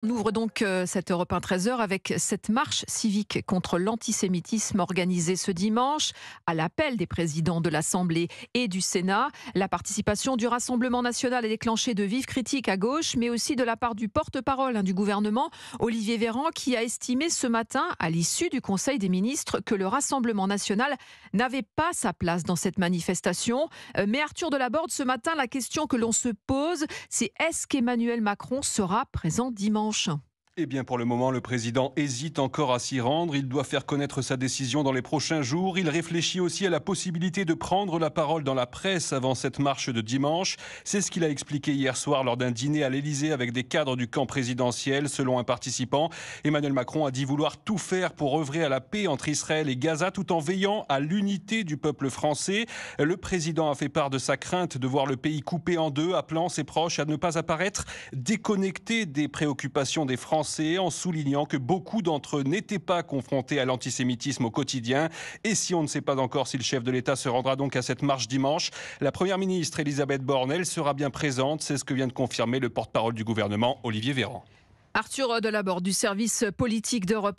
On ouvre donc cette Europe 1 13h avec cette marche civique contre l'antisémitisme organisée ce dimanche à l'appel des présidents de l'Assemblée et du Sénat. La participation du Rassemblement national a déclenché de vives critiques à gauche, mais aussi de la part du porte-parole du gouvernement, Olivier Véran, qui a estimé ce matin, à l'issue du Conseil des ministres, que le Rassemblement national n'avait pas sa place dans cette manifestation. Mais Arthur Delaborde, ce matin, la question que l'on se pose, c'est est-ce qu'Emmanuel Macron sera présent dimanche ? Eh bien, pour le moment, le président hésite encore à s'y rendre. Il doit faire connaître sa décision dans les prochains jours. Il réfléchit aussi à la possibilité de prendre la parole dans la presse avant cette marche de dimanche. C'est ce qu'il a expliqué hier soir lors d'un dîner à l'Élysée avec des cadres du camp présidentiel. Selon un participant, Emmanuel Macron a dit vouloir tout faire pour œuvrer à la paix entre Israël et Gaza tout en veillant à l'unité du peuple français. Le président a fait part de sa crainte de voir le pays coupé en deux, appelant ses proches à ne pas apparaître déconnectés des préoccupations des Français, en soulignant que beaucoup d'entre eux n'étaient pas confrontés à l'antisémitisme au quotidien. Et si on ne sait pas encore si le chef de l'État se rendra donc à cette marche dimanche, la première ministre Elisabeth Borne, elle, sera bien présente. C'est ce que vient de confirmer le porte-parole du gouvernement, Olivier Véran. Arthur Delaborde du service politique d'Europe 1.